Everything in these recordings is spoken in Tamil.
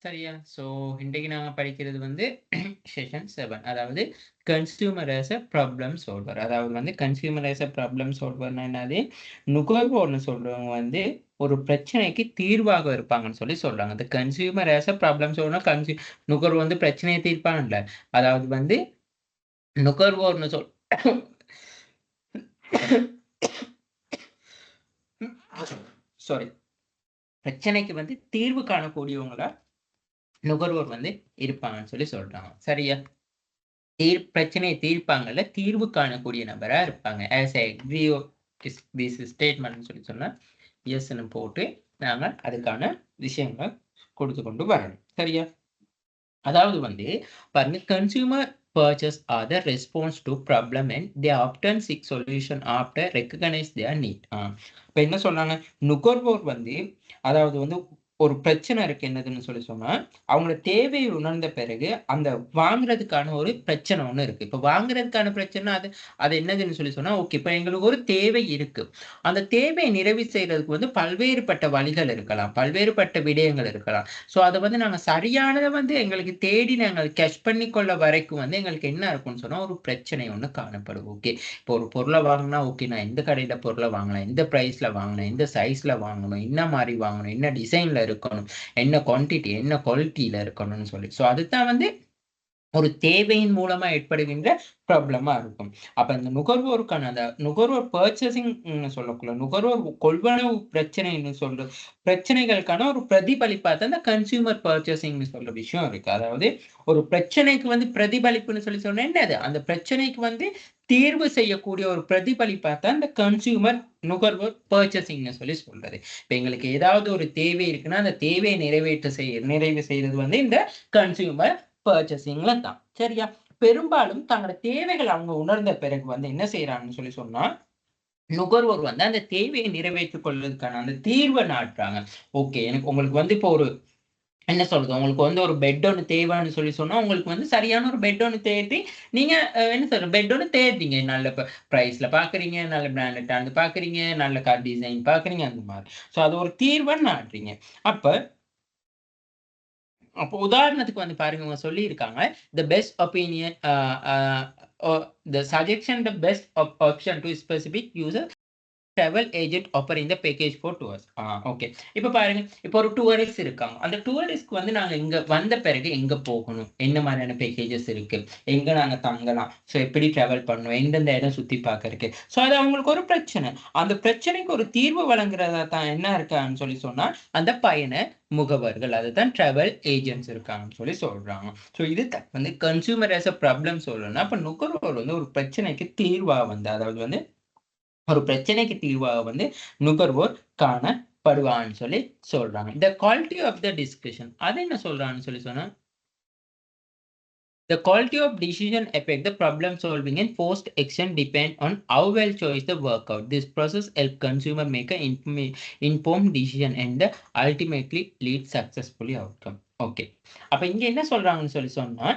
சரியா? ஸோ இன்றைக்கு நாங்க படிக்கிறது வந்து செஷன் 7. அதாவது consumer as a problem solver. அதாவது வந்து கன்சியூமர் ஆஸ் அ ப்ராப்ளம் சால்வர்னா என்னது? நுகர்வோர்ன்னு சொல்றவங்க வந்து ஒரு பிரச்சனைக்கு தீர்வாக இருப்பாங்கன்னு சொல்லி சொல்றாங்க. இந்த கன்சியூமர் ஆஸ் அ ப்ராப்ளம் சால்வர்னா நுகர்வோர் வந்து பிரச்சனைய தீர்ப்பாங்கல்ல. அதாவது வந்து நுகர்வோர்ன்னு சாரி. பிரச்சனைக்கு வந்து தீர்வு காணக்கூடியவங்களா நுகர்வோர் வந்து இருப்பாங்கன்னு சொல்லி சொல்றாங்க. சரியா? பிரச்சனைய தீர்ப்பாங்கல்ல, தீர்வு காணக்கூடிய நபரா இருப்பாங்க. ஆஸ் ஐ அக்ரி திஸ் ஸ்டேட்மெண்ட்ன்னு சொல்லி சொன்னா, எஸ்ன்னு போட்டு நாங்க அதுக்கான விஷயங்கள கொடுத்து கொண்டு வரணும். சரியா? அதாவது வந்து பாருங்க, consumer purchase are the response to problem and they often seek solution after recognise their need. இப்ப என்ன சொல்றாங்க? நுகர்வோர் வந்து அதாவது வந்து ஒரு பிரச்சனை இருக்கு என்னதுன்னு சொல்லி சொன்னா, அவங்களோட தேவையை உணர்ந்த பிறகு அந்த வாங்குறதுக்கான ஒரு பிரச்சனை ஒண்ணு இருக்கு. இப்ப வாங்குறதுக்கான பிரச்சனை அது அது என்னதுன்னு சொல்லி சொன்னா, ஓகே இப்ப எங்களுக்கு ஒரு தேவை இருக்கு. அந்த தேவையை நிறைவு செய்றதுக்கு வந்து பல்வேறுபட்ட வழிகள் இருக்கலாம். பல்வேறுபட்ட விடயங்கள் இருக்கலாம். ஸோ அத வந்து நாங்க சரியானத வந்து எங்களுக்கு தேடி நாங்க கேட்ச் பண்ணிக்கொள்ள வரைக்கும் வந்து எங்களுக்கு என்ன இருக்கும்னு சொன்னா, ஒரு பிரச்சனை ஒண்ணு காணப்படும். ஓகே. இப்போ ஒரு பொருள வாங்குனா, ஓகே நான் எந்த கடையில பொருள வாங்கலாம்? எந்த பிரைஸ்ல வாங்கணும்? எந்த சைஸ்ல வாங்கணும்? என்ன மாரி வாங்கணும்? என்ன டிசைன்ல இருக்கணும்? என்ன குவான்டிட்டி? என்ன குவாலிட்டில இருக்கணும்னு சொல்லி. ஸோ அதுதான் வந்து ஒரு தேவையின் மூலமா ஏற்படுகின்ற ப்ராப்ளமா இருக்கும். அப்ப இந்த நுகர்வோருக்கான அந்த நுகர்வோர் பர்ச்சேசிங் சொல்லக்கூடாது. நுகர்வோர் கொள்வனவு பிரச்சனைன்னு சொல்ற பிரச்சனைகளுக்கான ஒரு பிரதிபலிப்பா தான் இந்த கன்சியூமர் பர்ச்சேசிங்ன்னு சொல்ற விஷயம் இருக்கு. அதாவது ஒரு பிரச்சனைக்கு வந்து பிரதிபலிப்புன்னு சொல்லி சொன்னா என்னது? அந்த பிரச்சனைக்கு வந்து தீர்வு செய்யக்கூடிய ஒரு பிரதிபலிப்பா தான் இந்த கன்சியூமர் நுகர்வோர் பர்ச்சேசிங்ன்னு சொல்லி சொல்றது. இப்ப எங்களுக்கு ஏதாவது ஒரு தேவை இருக்குன்னா, அந்த தேவையை நிறைவு செய்றது வந்து இந்த கன்சியூமர் பர்ச்சேசிங்ல தான். சரியா? பெரும்பாலும் தங்களோட தேவைகள அவங்க உணர்ந்த பிறகு வந்து என்ன செய்றாங்கன்னு சொல்லி சொன்னா, நுகர்வோர் வந்து அந்த தேவையை நிறைவேற்றிக் கொள்வதற்கான அந்த தீர்வ நாடுறாங்க. ஓகே. உங்களுக்கு வந்து இப்போ ஒரு என்ன சொல்றது? உங்களுக்கு வந்து ஒரு பெட் ஒண்ணு தேவைன்னு சொல்லி சொன்னா, உங்களுக்கு வந்து சரியான ஒரு பெட் ஒண்ணு தேடி, நீங்க என்ன சொல்றது? பெட் ஒண்ணு தேடுறீங்க. நல்ல பிரைஸ்ல பார்க்குறீங்க, நல்ல பிராண்டடானது பார்க்குறீங்க, நல்ல டிசைன் பார்க்குறீங்க அந்த மாரி. ஸோ அது ஒரு தீர்வா நாடுறீங்க. அப்ப அப்போ உதாரணத்துக்கு வந்து பாருங்க, இவங்க சொல்லியிருக்காங்க. "The best opinion the suggestion the best option to specific user travel agent offering the package for tours." Okay. இப்ப பாருங்க, இப்ப ஒரு டூரிஸ்ட் இருக்காங்க. அந்த டூரிஸ்ட்க்கு வந்து நாங்க இங்க வந்த பிறகு எங்க போகணும்? என்ன மாரியான பேக்கேஜஸ் இருக்கு? எங்க நாங்க தங்கலாம்? ஸோ எப்படி டிராவல் பண்ணணும்? எந்தெந்த இடம் சுத்தி பார்க்கறக்கு? ஸோ அது அவங்களுக்கு ஒரு பிரச்சனை. அந்த பிரச்சனைக்கு ஒரு தீர்வு வழங்குறதா தான் என்ன இருக்கான்னு சொல்லி சொன்னா, அந்த பயண முகவர்கள். அதுதான் டிராவல் ஏஜென்ட்ஸ் இருக்காங்கன்னு சொல்லி சொல்றாங்க. ஸோ இது வந்து கன்சியூமர் ஆஸ் அ ப்ராப்ளம் சொல்லணும்னா, அப்ப நுகர்வோர் வந்து ஒரு பிரச்சனைக்கு தீர்வா வந்து அதாவது வந்து ஒரு பிரச்சனைக்கு தீர்வாக வந்து நுகர்வோர் காணப்படுவான்னு சொல்லி சொல்றாங்க. The quality of the discussion அது என்ன சொல்றான்னு சொல்லி சொன்னா, the quality of decision affect the problem solving and post action depend on how well choice the workout. This process help consumer make a informed decision and the ultimately lead successfully outcome. Okay. அப்ப இங்க என்ன சொல்றாங்கன்னு சொல்லி சொன்னா,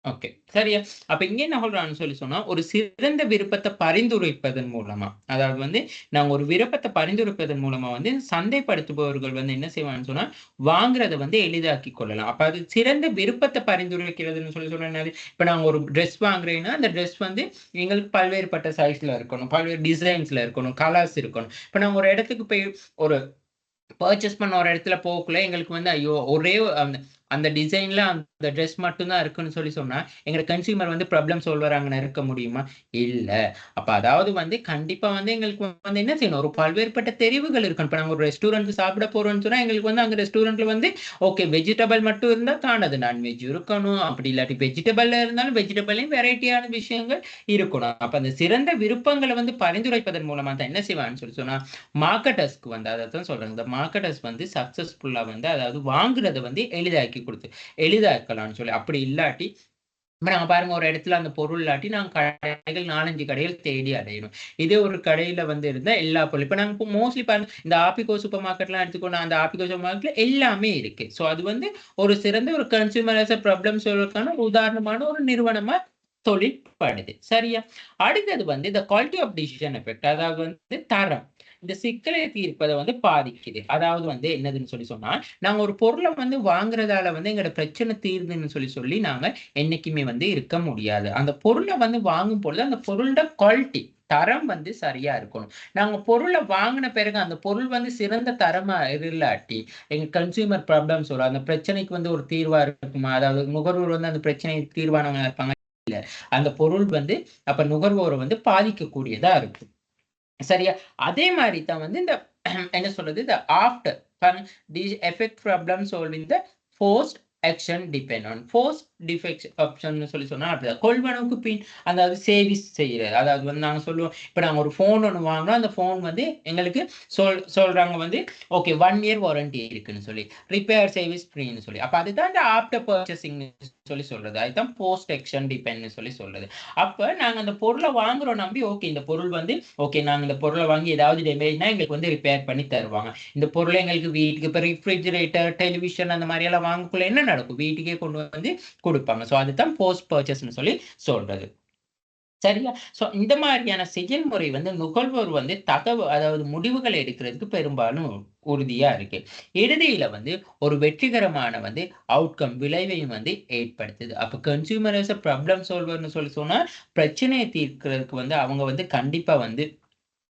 ஓகே. சரியா? அப்ப இங்க என்ன சொல்றான்னு சொல்லி சொன்னா, ஒரு சிறந்த விருப்பத்த பரிந்துரைப்பதன் மூலமா, அதாவது வந்து நாங்க ஒரு விருப்பத்த பரிந்துரைப்பதன் மூலமா வந்து சந்தைப்படுத்துபவர்கள் வந்து என்ன செய்வாங்கன்னு சொன்னா, வாங்குறத வந்து எளிதாக்கிக் கொள்ளலாம். அப்ப அது சிறந்த விருப்பத்த பரிந்துரைக்கிறதுன்னு சொல்லி சொன்னா என்னது? இப்ப நாங்க ஒரு ட்ரெஸ் வாங்குறேன்னா, அந்த ட்ரெஸ் வந்து எங்களுக்கு பல்வேறுபட்ட சைஸ்ல இருக்கணும். பல்வேறு டிசைன்ஸ்ல இருக்கணும். கலர்ஸ் இருக்கணும். இப்ப நாங்க ஒரு இடத்துக்கு போய் ஒரு பர்ச்சேஸ் பண்ண ஒரு இடத்துல போகக்குள்ள எங்களுக்கு வந்து ஐயோ! ஒரே அந்த அந்த டிசைன்ல அந்த ட்ரெஸ் மட்டும் தான் இருக்குன்னு சொல்லி சொன்னா, எங்க கன்சியூமர் வந்து ப்ராப்ளம் சால்வரா அங்க இருக்க முடியுமா? இல்ல. அப்ப அதாவது வந்து கண்டிப்பா வந்து எங்களுக்கு வந்து என்ன செய்யணும்? ஒரு பல்வேறுபட்ட தெரிவுகள் இருக்கணும். இப்ப நாங்க ஒரு ரெஸ்டாரண்ட் சாப்பிட போறோம்ன்னு சொன்னா, எங்களுக்கு வந்து அங்க ரெஸ்டாரண்ட்ல வந்து ஓகே வெஜிடபிள் மட்டும் இருந்தா காணாது. நான்வெஜ் இருக்கணும். அப்படி இல்லாட்டி வெஜிடபிள்ல இருந்தாலும் வெஜிடபிள்லயும் வெரைட்டியான விஷயங்கள் இருக்கணும். அப்ப அந்த சிறந்த விருப்பங்கள வந்து பரிந்துரைப்பதன் மூலமா தான் என்ன செய்வான்னு சொல்லி சொன்னா, மார்க்கெட்டர்ஸ்க்கு வந்து அதத்தான் சொல்றேன். இந்த மார்க்கெட்டர்ஸ் வந்து சக்சஸ்ஃபுல்லா வந்து அதாவது வாங்குறத வந்து எளிதாக்கலாம்ன்னு சொல்லி. அப்படி இல்லாட்டி இப்ப நாங்க பாருங்க ஒரு இடத்துல அந்த பொருள் இல்லாட்டி நாங்க கடைகள் 4, 5 கடைகள் தேடி அலையணும். இதே ஒரு கடையில வந்து இருந்தா எல்லா பொருளும் இப்ப நாங்க இப்போ மோஸ்ட்லி பாருங்க இந்த ஆப்பிகோ சூப்பர் மார்க்கெட்லாம் எடுத்துக்கோங்க. அந்த ஆப்பிகோ சூப்பர் மார்க்கெட்ல எல்லாமே இருக்கு. ஸோ அது வந்து ஒரு சிறந்த ஒரு கன்சியூமர் ஆஸ் அ ப்ராப்ளம் சொல்வதற்கான ஒரு உதாரணமான ஒரு நிறுவனமா தொழிற்படுது. சரியா? அடுத்தது வந்து இந்த குவாலிட்டி ஆஃப் டிசிஷன் எஃபெக்ட். அதாவது வந்து தரம். இந்த சிக்கலை தீர்ப்பத வந்து பாதிக்குது. அதாவது வந்து என்னதுன்னு சொன்னா, நாங்க ஒரு பொருள வந்து வாங்குறதால வந்து எங்களோட பிரச்சனை தீருதுன்னு சொல்லி நாங்க என்னைக்குமே வந்து இருக்க முடியாது. அந்த பொருள வந்து வாங்கும் பொழுது அந்த பொருளோட குவாலிட்டி தரம் வந்து சரியா இருக்கணும். நாங்க பொருள வாங்குன பிறகு அந்த பொருள் வந்து சிறந்த தரமா இல்லாட்டி, எங்க கன்சியூமர் ப்ராப்ளம்ஸ் வரும். அந்த பிரச்சனைக்கு வந்து ஒரு தீர்வா இருக்குமா? அதாவது நுகர்வோர் வந்து அந்த பிரச்சனைக்கு தீர்வானவங்களா இருப்பாங்க. இல்ல. அந்த பொருள் வந்து அப்ப நுகர்வோர வந்து பாதிக்கக்கூடியதா இருக்கு. சரியா? அதே மாரி தான் வந்து இந்த என்ன சொல்றது? இந்த after the effect problem solving the post action depend on post defect ஆப்ஷன்னு சொன்னா அப்படிதான். கொள்வனவுக்கு பின் அதாவது சேவிஸ் செய்றது. அதாவது வந்து நாங்க சொல்லுவோம், இப்ப நாங்க ஒரு ஃபோன் ஒண்ணு வாங்குனோம். அந்த ஃபோன் வந்து எங்களுக்கு சொல்றாங்க வந்து, ஓகே 1 இயர் வாரண்டி இருக்குன்னு சொல்லி. ரிப்பேர் சர்வீஸ் ஃப்ரீன்னு சொல்லி. அப்ப அதுதான் இந்த ஆஃப்டர் பர்ச்சேசிங்ன்னு சொல்றது. அதுதான் போஸ்ட் ஆக்ஷன் டிபெண்ட்ன்னு சொல்றது. அப்ப நாங்க அந்த பொருள வாங்குறோம் நம்பி, ஓகே இந்த பொருள் வந்து ஓகே நாங்க இந்த பொருள வாங்கி ஏதாவது டேமேஜ்னா எங்களுக்கு வந்து ரிப்பேர் பண்ணி தருவாங்க. இந்த பொருள எங்களுக்கு வீட்டுக்கு இப்ப ரெஃப்ரிஜிரேட்டர், டெலிவிஷன் அந்த மாரி எல்லாம் வாங்கக்குள்ள என்ன நடக்கும்? வீட்டுக்கே கொண்டு வந்து குடுப்பாங்க. ஸோ அதுதான் போஸ்ட் பர்ச்சேஸ்ன்னு சொல்றது. சரியா? ஸோ இந்த மாரியான செயல்முறை வந்து நுகர்வோர் வந்து அதாவது முடிவுகள் எடுக்கிறதுக்கு பெரும்பாலும் உறுதியா இருக்கு. இறுதியில வந்து ஒரு வெற்றிகரமான வந்து விளைவையும் வந்து ஏற்படுத்துது. அப்ப கன்சியூமர் ஆஸ் அ ப்ராப்ளம் சால்வர்ன்னு சொன்னா, பிரச்சனைய தீர்க்கிறதுக்கு வந்து அவங்க வந்து கண்டிப்பா வந்து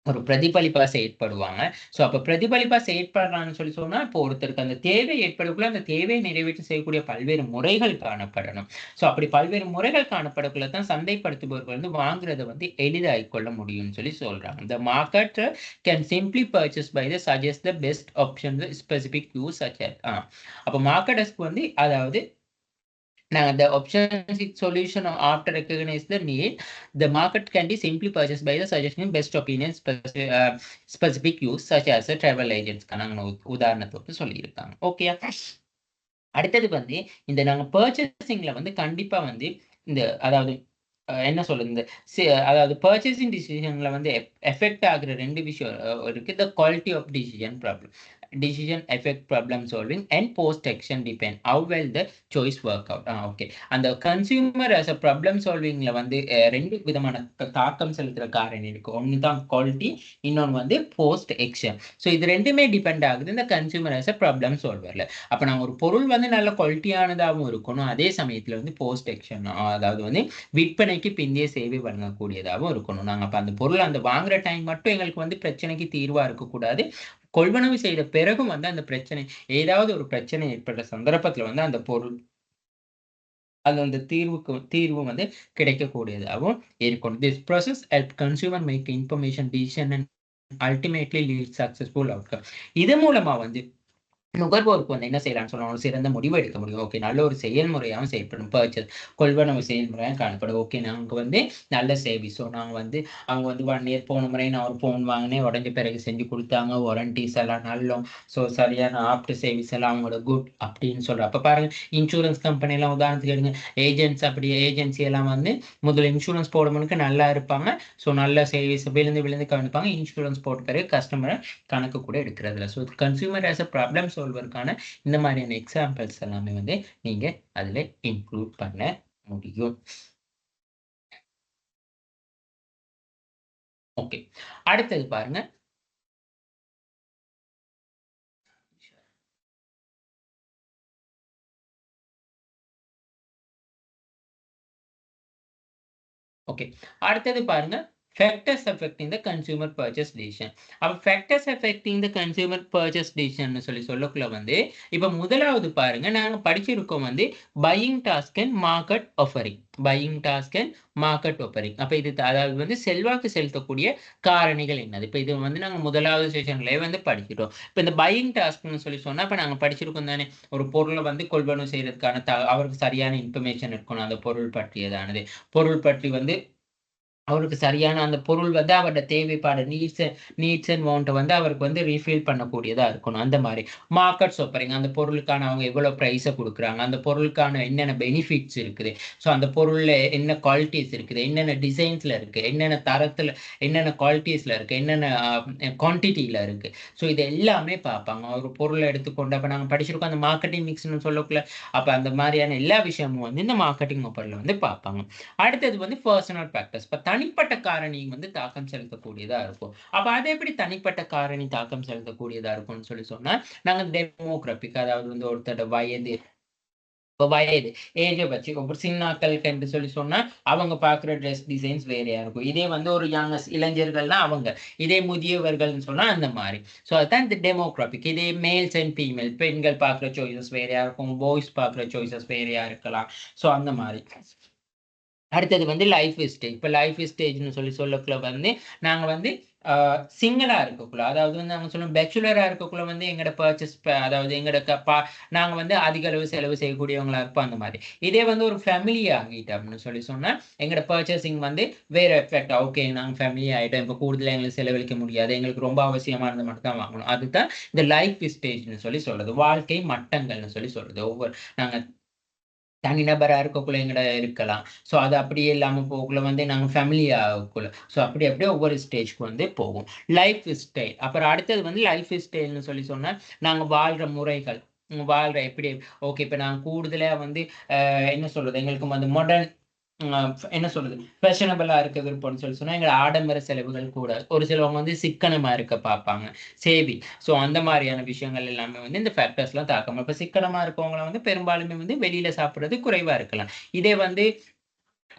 ஒரு பிரதிபலிப்பா செயற்படுவாங்க. ஸோ அப்ப பிரதிபலிப்பா செயற்படுறாங்கன்னு சொன்னா, இப்போ ஒருத்தருக்கு அந்த தேவை ஏற்படக்குள்ள, அந்த தேவையை நிறைவேற்றி செய்யக்கூடிய பல்வேறு முறைகள் காணப்படணும். ஸோ அப்படி பல்வேறு முறைகள் காணப்படக்குள்ள தான் சந்தைப்படுத்துபவர்கள் வந்து வாங்குறத வந்து எளிதாக்கிக் கொள்ள முடியும்னு சொல்றாங்க. The marketer can simply purchase by the suggest the best option with specific use such as அப்ப மார்க்கெட்டர்ஸ்க்கு வந்து அதாவது now, the option solution after recognize the need, the market can be simply purchased by the suggesting best opinion specific use such as a travel agents. உதாரணத்துக்கு சொல்லியிருக்காங்க. ஓகேயா? அடுத்தது வந்து இந்த நாங்க பர்ச்சேசிங்ல வந்து கண்டிப்பா வந்து இந்த அதாவது என்ன சொல்றது? இந்த அதாவது பர்ச்சேசிங் டிசிஷன்ல வந்து எஃபெக்ட் ஆகுற 2 விஷயம் இருக்கு. The quality of decision problem. Decision effect problem solving and post action depend how well the choice work out. Okay. அந்த கன்சியூமர் ஆஸ் அ ப்ராப்ளம் சால்விங்ல வந்து 2 விதமான தாக்கம் செலுத்துற காரணி இருக்கு. ஒண்ணு தான் குவாலிட்டி, இன்னொன்னு வந்து போஸ்ட் ஆக்ஷன். ஸோ இது 2மே டிபெண்ட் ஆகுது இந்த கன்சியூமர் ஆஸ் அ ப்ராப்ளம் சால்வர்ல. அப்ப நாங்க ஒரு பொருள் வந்து நல்ல குவாலிட்டியானதாகவும் இருக்கணும். அதே சமயத்துல வந்து போஸ்ட் ஆக்ஷன் அதாவது வந்து விற்பனைக்கு பிந்தைய சேவை வழங்கக்கூடியதாகவும் இருக்கணும். நாங்க அப்ப அந்த பொருள் அந்த வாங்குற டைம் மட்டும் எங்களுக்கு வந்து பிரச்சனைக்கு தீர்வா இருக்கக்கூடாது. கொள்வனவு செய்த பிறகும் வந்து அந்த பிரச்சனை ஏதாவது ஒரு பிரச்சனை ஏற்படுற சந்தர்ப்பத்துல வந்து அந்த பொருள் அது அந்த தீர்வு வந்து கிடைக்கக்கூடியதாகவும் இருக்கணும். This process help consumer make information decision and ultimately lead successful outcome. இது மூலமா வந்து நுகர்வோருக்கு வந்து என்ன செய்யலாம்னு சொன்னா, ஒரு சிறந்த முடிவு எடுக்க முடியும். ஓகே நல்ல ஒரு செயல்முறையாவும் செயல்படும். கொள்வனவு செயல்முறையா காணப்படும். ஓகே நாங்க வந்து நல்ல சர்வீஸ். ஸோ நாங்க வந்து அவங்க வந்து 1 இயர் போன முறை நான் ஒரு ஃபோன் வாங்கினேன். உடைஞ்ச பிறகு செஞ்சு குடுத்தாங்க. வாரண்டீஸ் எல்லாம் நல்லோம். ஸோ சரியான ஆஃப்டர் சர்வீஸ் எல்லாம் அவங்களோட குட் அப்படின்னு சொல்றோம். அப்ப பாருங்க இன்சூரன்ஸ் கம்பெனி எல்லாம் உதாரணத்துக்கு எடுங்க. ஏஜென்சி எல்லாம் வந்து முதல்ல இன்சூரன்ஸ் போடுறவனுக்கு நல்லா இருப்பாங்க. ஸோ நல்ல சர்வீஸ் விழுந்து கவனிப்பாங்க. இன்சூரன்ஸ் போட்ட பிறகு கஸ்டமர கணக்கு கூட எடுக்கிறதில்ல. So consumer as a problem சால்வருக்கான இந்த மாதிரியான எக்ஸாம்பிள்ஸ் எல்லாமே வந்து நீங்க அதுல இன்க்ளூட் பண்ண முடியும். ஓகே. அடுத்தது பாருங்க. ஓகே. அடுத்தது பாருங்க. Factors affecting the consumer purchase decision. அப்ப factors affecting the consumer purchase டிசிஷன்னு சொல்லக்குள்ள வந்து, இப்ப முதலாவது பாருங்க, நாங்க படிச்சிருக்கோம் வந்து buying task and market offering. Buying task and market offering. அப்ப இது அதாவது வந்து செல்வாக்கு செலுத்தக்கூடிய காரணிகள் என்னது? இப்ப இது வந்து நாங்க முதலாவது செஷன்லயே வந்து படிச்சிட்டோம். இப்ப இந்த பையிங் டாஸ்க்ன்னு சொன்னா, இப்ப நாங்க படிச்சிருக்கோம் தானே, ஒரு பொருள வந்து கொள்வனவு செய்றதுக்கான அவருக்கு சரியான இன்ஃபர்மேஷன் இருக்கணும். அந்த பொருள் பற்றியதானது. பொருள் பற்றி வந்து அவருக்கு சரியான அந்த பொருள் வந்து அவரோட தேவைப்பாடு நீட்ஸ் அண்ட் வாண்ட் வந்து அவருக்கு வந்து ரீஃபில் பண்ணக்கூடியதா இருக்கணும். அந்த மாதிரி மார்க்கெட் சோப்பரிங் அந்த பொருளுக்கான அவங்க எவ்வளவு பிரைஸை கொடுக்குறாங்க, அந்த பொருளுக்கான என்னென்ன பெனிஃபிட்ஸ் இருக்குது, ஸோ அந்த பொருள்ல என்ன குவாலிட்டிஸ் இருக்குது, என்னென்ன டிசைன்ஸ்ல இருக்கு, என்னென்ன தரத்துல, என்னென்ன குவாலிட்டிஸ்ல இருக்கு, என்னென்ன குவான்டிட்டியில இருக்கு. ஸோ இது எல்லாமே பார்ப்பாங்க. ஒரு பொருளை எடுத்துக்கொண்டு அப்ப நாங்க படிச்சிருக்கோம் அந்த மார்க்கெட்டிங் மிக்ஸ்னு சொல்லக்குள்ள அப்ப அந்த மாதிரியான எல்லா விஷயமும் வந்து இந்த மார்க்கெட்டிங் ஒப்பரில் வந்து பார்ப்பாங்க. அடுத்தது வந்து பர்சனல் ஃபேக்டர்ஸ். இப்ப தனிப்பட்ட காரணி வந்து தாக்கம் செலுத்தக்கூடியதா இருக்கும். அப்ப அது எப்படி தனிப்பட்ட காரணி தாக்கம் செலுத்தக்கூடியதா இருக்கும்னு சொன்னா நாங்க டெமோகிராபிக் அதாவது வந்து ஒருத்தரோட வயது, ஏஜை வச்சு ஒரு சின்னாக்களுக்கு என்று சொன்னா அவங்க பார்க்குற ட்ரெஸ் டிசைன்ஸ் வேறையா இருக்கும். இதே வந்து ஒரு இளைஞர்கள்னா அவங்க, இதே முதியவர்கள்னு சொன்னா அந்த மாதிரி. ஸோ அதுதான் இந்த டெமோகிராபிக். இதே மேல்ஸ் அண்ட் ஃபீமேல், பெண்கள் பார்க்குற சாய்ஸஸ் வேறையா இருக்கும், பாய்ஸ் பார்க்குற சாய்ஸஸ் வேறையா இருக்கலாம். ஸோ அந்த மாதிரி. அடுத்தது வந்து லைஃப் ஸ்டேஜ். இப்போ லைஃப் ஸ்டேஜ்னு சொல்லக்குள்ள வந்து நாங்க வந்து சிங்கிளா இருக்கக்குள்ள, அதாவது வந்து நாங்க சொல்லுவோம் பேச்சுலரா இருக்கக்குள்ள வந்து எங்கட பர்ச்சேஸ் அதாவது நாங்க வந்து அதிக அளவு செலவு செய்யக்கூடியவங்களா இருப்போம் அந்த மாதிரி. இதே வந்து ஒரு ஃபேமிலி ஆகிட்டோம்னு சொன்னா எங்கட பர்ச்சேசிங் வந்து வேற எஃபெக்ட். ஓகே நாங்க ஃபேமிலி ஆகிட்டோம், இப்போ கூடுதலாக எங்களுக்கு செலவழிக்க முடியாது, எங்களுக்கு ரொம்ப அவசியமானது மட்டும் தான் வாங்கணும். அதுதான் இந்த லைஃப் ஸ்டேஜ்னு சொல்றது, வாழ்க்கை மட்டங்கள்னு சொல்றது. ஒவ்வொரு நாங்க தனிநபரா இருக்கக்குள்ள எங்கட இருக்கலாம். ஸோ அது அப்படியே இல்லாம போகக்குள்ள வந்து நாங்க ஃபேமிலி ஆகக்குள்ள. ஸோ அப்படி அப்படியே ஒவ்வொரு ஸ்டேஜ்க்கு வந்து போகும். Life style. அப்புறம் அடுத்தது வந்து லைஃப் ஸ்டைல்னு சொன்னா நாங்க வாழ்ற முறைகள். வாழ்ற எப்படி ஓகே இப்ப நாங்க கூடுதலா வந்து என்ன சொல்றது எங்களுக்கு வந்து மாடர்ன் என்ன சொல்றது ஃபேஷனபிளா இருக்க விருப்பம்னு சொன்னா எங்க ஆடம்பர செலவுகள் கூட. ஒரு சிலவங்க வந்து சிக்கனமா இருக்க பார்ப்பாங்க, சேவிங். ஸோ அந்த மாதிரியான விஷயங்கள் எல்லாமே வந்து இந்த ஃபேக்டர்ஸ்லாம் தாக்கம். இப்ப சிக்கனமா இருக்கவங்கள வந்து பெரும்பாலுமே வந்து வெளியில சாப்பிடுறது குறைவா இருக்கலாம். இதே வந்து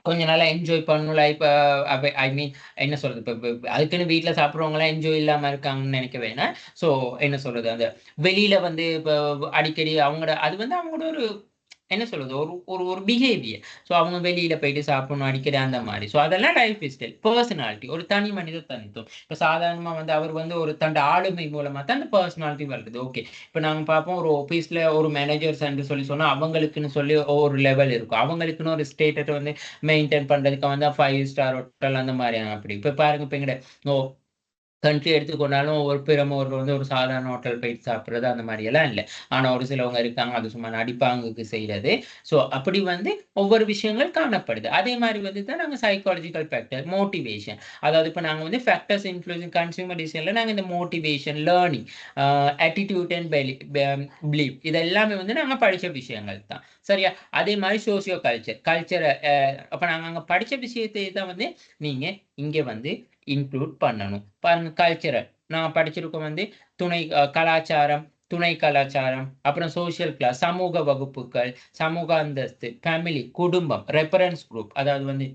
கொஞ்ச நாளா என்ஜாய் பண்ணணும் லைஃப் ஐ மீன் என்ன சொல்றது அதுக்குன்னு வீட்ல சாப்பிடுறவங்கலாம் என்ஜாய் இல்லாம இருக்காங்கன்னு நினைக்க வேணாம். ஸோ என்ன சொல்றது அந்த வெளியில வந்து இப்ப அடிக்கடி அவங்களோட அது வந்து அவங்களோட ஒரு என்ன சொல்றது? ஒரு ஒரு ஒரு பிஹேவியர். ஸோ அவங்க வெளியில போயிட்டு சாப்பிடணும் அடிக்கடி அந்த மாரி. ஸோ அதெல்லாம் லைஃப் ஸ்டைல். பெர்சனாலிட்டி. ஒரு தனி மனித தனித்துவம். இப்ப சாதாரணமா வந்து அவர் வந்து ஒரு தன்னுடைய ஆளுமை மூலமா தான் அந்த பெர்சனாலிட்டி வருது. ஓகே. இப்ப நாங்க பார்ப்போம் ஒரு ஆபீஸ்ல ஒரு மேனேஜர்ஸ் என்று சொன்னா அவங்களுக்குன்னு சொல்லி ஒரு லெவல் இருக்கும். அவங்களுக்குன்னு ஒரு ஸ்டேட்டஸ் வந்து மெயின்டெயின் பண்றதுக்கு வந்து 5 ஸ்டார் ஹோட்டல் அந்த மாரியான அப்படி. இப்ப பாருங்க இப்ப எங்கட ஓ கண்ட்ரி எடுத்துக்கொண்டாலும் ஒரு பிரமுகர் வந்து ஒரு சாதாரண ஹோட்டல் போயிட்டு சாப்பிடுறது அந்த மாரி எல்லாம் இல்ல. ஆனா ஒரு சிலவங்க இருக்காங்க, அது சும்மா நடிப்பாங்குக்கு செய்றது. ஸோ அப்படி வந்து ஒவ்வொரு விஷயங்கள் காணப்படுது. அதே மாரி வந்து தான் நாங்க சைக்காலஜிக்கல் ஃபேக்டர், மோட்டிவேஷன். அதாவது இப்ப நாங்க வந்து ஃபேக்டர்ஸ் இன்ஃப்ளூயன்சிங் கன்சியூமர் டிசிஷன்ல நாங்க இந்த motivation, learning, attitude and belief இது எல்லாமே வந்து நாங்க படிச்ச விஷயங்கள் தான். சரியா? அதே மாரி சோசியோ கல்ச்சர். அப்ப நாங்க அங்க படிச்ச விஷயத்தை தான் வந்து நீங்க இங்க வந்து இன்க்ளூட் பண்ணணும். பாருங்க கல்ச்சரல். நான் படிச்சிருக்கோம் வந்து கலாச்சாரம், துணை கலாச்சாரம், அப்புறம் சோசியல் கிளாஸ், சமூக வகுப்புகள், சமூக அந்தஸ்து, ஃபேமிலி, குடும்பம், ரெஃபரன்ஸ் குரூப் அதாவது வந்து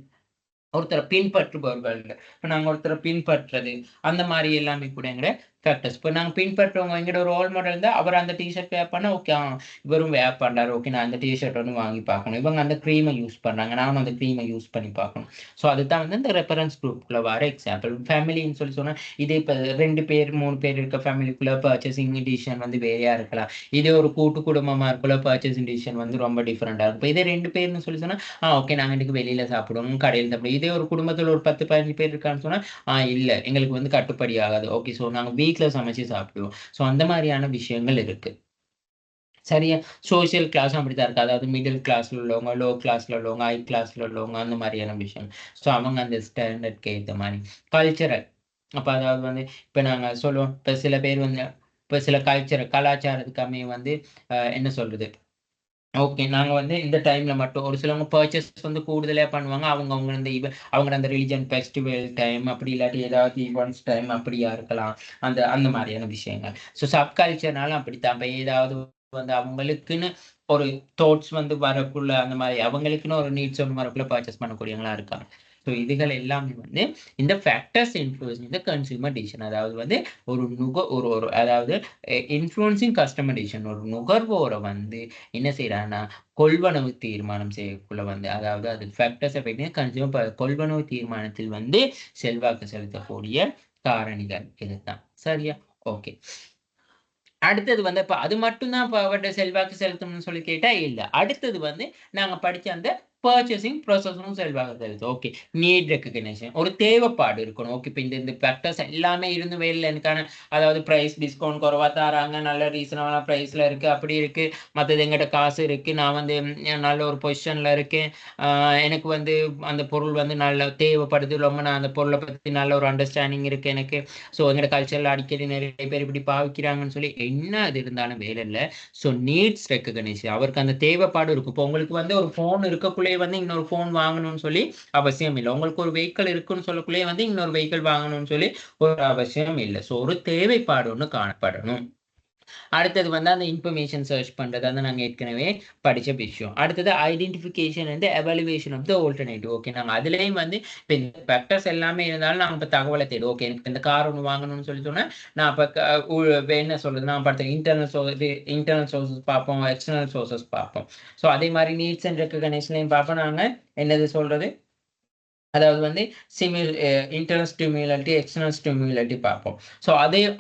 ஒருத்தர பின்பற்றுபவர்கள். இப்ப நாங்க ஒருத்தர பின்பற்றது, அந்த மாரி எல்லாமே கூட எங்கட ஃபேக்டர்ஸ். இப்ப நாங்க பின்பற்றவங்க எங்கட ஒரு ரோல் மாடல் இருந்தா, அவர் அந்த டீ ஷர்ட் வேர் பண்ணா, ஓகே இவரும் வேர் பண்றாரு. ஓகே நான் அந்த டீ ஷர்ட் வந்து வாங்கி பார்க்கணும். இவங்க அந்த கிரீம யூஸ் பண்றாங்க. நானும் அந்த கிரீம யூஸ் பண்ணி பார்க்கணும். ஸோ அதுதான் வந்து இந்த ரெஃபரன்ஸ் குரூப்குள்ள வர எக்ஸாம்பிள். ஃபேமிலின்னு சொன்னா, இதே இப்ப 2 பேர், 3 பேர் இருக்க ஃபேமிலிக்குள்ள பர்ச்சேசிங் டிசிஷன் வந்து வேறையா இருக்கலாம். இதே ஒரு கூட்டு குடும்பமா இருக்குள்ள பர்ச்சேசிங் டிசிஷன் வந்து ரொம்ப டிஃபரெண்டா இருக்கும். இப்ப இதே 2 பேர்ன்னு சொன்னா, ஓகே நாங்க இன்னைக்கு வெளியில சாப்பிடுவோம், கடையில சாப்பிடுவோம். இதே ஒரு குடும்பத்துல ஒரு 10, 15 பேர் இருக்கான்னு சொன்னா, இல்ல எங்களுக்கு வந்து கட்டுப்படி ஆகாது. ஓகே ஸோ நாங்க வீட்ல சமைச்சு சாப்பிடுவோம். ஸோ அந்த மாரியான விஷயங்கள் இருக்கு. சரியா? சோசியல் கிளாஸும் அப்படித்தான் இருக்கு. அதாவது மிடில் கிளாஸ்ல உள்ளவங்க, லோ கிளாஸ்ல உள்ளவங்க, ஹை கிளாஸ்ல உள்ளவங்க அந்த மாரியான விஷயம். ஸோ அவங்க அந்த ஸ்டாண்டர்ட்க்கு ஏத்த மாரி. கல்ச்சரல். அப்ப அதாவது வந்து இப்ப நாங்க சொல்லுவோம், இப்ப சில பேர் வந்து இப்ப சில கலாச்சாரத்துக்கு அமைய வந்து என்ன சொல்றது? ஓகே. நாங்க வந்து இந்த டைம்ல மட்டும் ஒரு சிலவங்க பர்ச்சேஸ் வந்து கூடுதலா பண்ணுவாங்க. அவங்க அந்த அவங்க அந்த ரிலிஜன் ஃபெஸ்டிவல் டைம் அப்படி இல்லாட்டி ஏதாவது ஈவென்ட்ஸ் டைம் அப்படியா இருக்கலாம். அந்த அந்த மாரியான விஷயங்கள். ஸோ சப் கல்ச்சர்னாலும் அப்படித்தான். இப்ப ஏதாவது வந்து அவங்களுக்குன்னு ஒரு தாட்ஸ் வந்து வரக்குள்ள அந்த மாரி அவங்களுக்குன்னு ஒரு நீட்ஸ் ஒண்ணு வரக்குள்ள பர்ச்சேஸ் பண்ணக்கூடியவங்களா இருக்காங்க. ஸோ இதுகள் எல்லாமே வந்து இந்த ஃபேக்டர்ஸ் இன்ஃப்ளூயன்சிங் த கன்சியூமர் டிசிஷன். அதாவது வந்து ஒரு ஒரு ஒரு அதாவது இன்ஃப்ளூயன்சிங் கஸ்டமர் டிசிஷன். ஒரு நுகர்வோர வந்து என்ன செய்றான்னா, கொள்வனவு தீர்மானம் செய்யக்குள்ள வந்து அதாவது அது ஃபேக்டர்ஸ் அஃபெக்டிங் கன்சியூமர் கொள்வனவு தீர்மானத்தில் வந்து செல்வாக்கு செலுத்தக்கூடிய காரணிகள் இதுதான். சரியா? ஓகே. அடுத்தது வந்து இப்ப அது மட்டும் தான் அவர்ட்ட செல்வாக்கு செலுத்தும்னு சொல்லி கேட்டா இல்ல. அடுத்தது வந்து நாங்க படிச்ச அந்த பர்ச்சேசிங் ப்ராசஸும் செல்வாக தருது. ஓகே, நீட் ரெக்கக்னிஷன், ஒரு தேவைப்பாடு இருக்கணும். ஓகே, இப்போ இந்த ஃபேக்டர்ஸ் எல்லாமே இருந்து வேலை எனக்கான, அதாவது பிரைஸ் டிஸ்கவுண்ட் குறைவா தராங்க, நல்ல ரீசனபிளான பிரைஸ்ல இருக்கு, அப்படி இருக்கு, மற்றது எங்கிட்ட காசு இருக்கு, நான் வந்து நல்ல ஒரு பொசிஷன்ல இருக்கேன், எனக்கு வந்து அந்த பொருள் வந்து நல்ல தேவைப்படுது, ரொம்ப நான் அந்த பொருளை பத்தி நல்ல ஒரு அண்டர்ஸ்டாண்டிங் இருக்கு எனக்கு. ஸோ எங்களோட கல்ச்சர்ல அடிக்கடி நிறைய பேர் இப்படி பாவிக்கிறாங்கன்னு சொல்லி என்ன அது இருந்தாலும் வேலை இல்லை. ஸோ நீட்ஸ் ரெக்கக்னிஷன், அவருக்கு அந்த தேவைப்பாடு இருக்கும். இப்போ உங்களுக்கு வந்து ஒரு ஃபோன் இருக்கக்குள்ளேயே வந்து இன்னொரு ஃபோன் வாங்கணும்னு சொல்லி அவசியம் இல்லை. உங்களுக்கு ஒரு வெஹிக்கிள் இருக்குன்னு சொல்லக்குள்ளேயே வந்து இன்னொரு வெஹிக்கிள் வாங்கணும்னு சொல்லி ஒரு அவசியம் இல்லை. ஸோ ஒரு தேவைப்பாடு ஒன்று காணப்படணும். அடுத்தது வந்து அந்த இன்ஃபர்மேஷன் சர்ச் பண்றது, அந்த நாங்க ஏற்கனவே படிச்ச விஷயம். அடுத்தது identification and evaluation of the alternative. Okay, நாங்க அதுலயும் வந்து இப்போ இந்த ஃபேக்டர்ஸ் எல்லாமே இருந்தாலும் நாங்க இப்போ தகவலை தேடும். ஓகே, எனக்கு இந்த கார் ஒன்று வாங்கணும்னு சொல்லி சொன்னா நான் இப்போ என்ன சொல்றது, நான் பார்த்த இன்டர்னல் சோர்சஸ் பார்ப்போம், எக்ஸ்டர்னல் சோர்சஸ் பார்ப்போம். ஸோ அதே மாதிரி நீட்ஸ் அண்ட் ரெக்கக்னிஷன்லையும் பார்ப்போம். நாங்க என்னது சொல்றது, அதாவது வந்து இன்டர்னல் ஸ்டிமுலாலிட்டி, எக்ஸ்டர்னல் ஸ்டிமுலாலிட்டி பார்ப்போம். ஸோ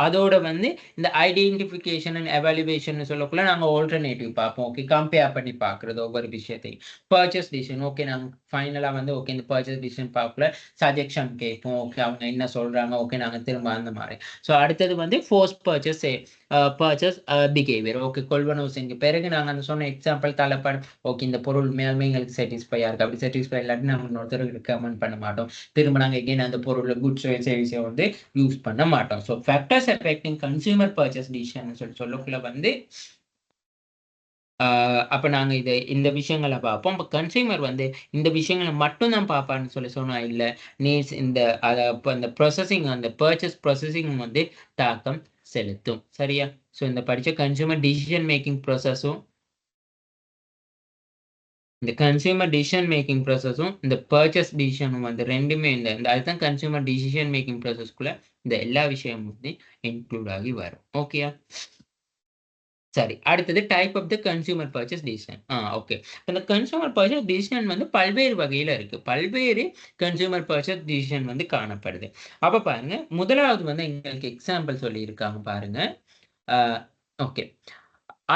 அதோட வந்து இந்த ஐடென்டிஃபிகேஷன் அண்ட் எவாலுவேஷன் சொல்லக்குள்ள நாங்கள் ஆல்டர்னேட்டிவ் பார்ப்போம். ஓகே, கம்பேர் பண்ணி பார்க்குறது ஒவ்வொரு விஷயத்தையும். பர்ச்சேஸ் டிசிஷன், ஓகே, நாங்கள் ஃபைனலாக வந்து ஓகே இந்த பர்ச்சேஸ் டிசிஷன் பார்க்கல சஜெக்ஷன் கேட்போம். ஓகே, அவங்க என்ன சொல்கிறாங்க, ஓகே நாங்கள் திரும்ப அந்த மாதிரி. ஸோ அடுத்தது வந்து ஃபோர்ஸ் பர்ச்சேஸ் பிஹேவியர். ஓகே, கொள்வனவு செஞ்ச பிறகு நாங்கள் அந்த சொன்ன எக்ஸாம்பிள் தலைப்பாடு, ஓகே இந்த பொருள் மேலுமே எங்களுக்கு சாட்டிஸ்ஃபையாக இருக்குது, அப்படி சாட்டிஸ்ஃபை இல்லாட்டி நாங்கள் இன்னொருத்தருக்கு ரெக்கமெண்ட் பண்ண மாட்டோம், திரும்ப நாங்கள் எகைன் அந்த பொருள் குட்ஸ் சர்வீஸை வந்து யூஸ் பண்ண மாட்டோம். So factors affecting consumer purchase decision சொல்லக்குள்ள வந்து அப்போ நாங்கள் இந்த விஷயங்களை பார்ப்போம். இப்போ கன்சியூமர் வந்து இந்த விஷயங்களை மட்டும்தான் பார்ப்பான்னு சொல்லி சொன்னால் இல்லை, நீட்ஸ் இந்த இப்போ அந்த ப்ரொசஸிங், அந்த பர்ச்சேஸ் ப்ரொசஸிங் வந்து தாக்கம் செலுத்தும். சரியா? ஸோ இந்த படித்த கன்சியூமர் டிசிஷன் மேக்கிங் ப்ராசஸும், இந்த கன்சியூமர் டிசிஷன் மேக்கிங் ப்ராசஸும் இந்த பர்ச்சேஸ் டிசிஷனும் வந்து ரெண்டுமே இந்த அதுதான் கன்சியூமர் டிசிஷன் மேக்கிங் ப்ராசஸ்க்குள்ள இந்த எல்லா விஷயமும் வந்து இன்க்ளூட் ஆகி வரும். ஓகேயா? சரி, அடுத்தது type of the consumer purchase decision. Okay, இந்த கன்சியூமர் பர்ச்சேஸ் டிசிஷன் வந்து பல்வேறு வகையில் இருக்கு, பல்வேறு கன்சியூமர் பர்ச்சேஸ் டிசிஷன் வந்து காணப்படுது. அப்போ பாருங்க, முதலாவது வந்து எங்களுக்கு எக்ஸாம்பிள் சொல்லியிருக்காங்க பாருங்க. Okay,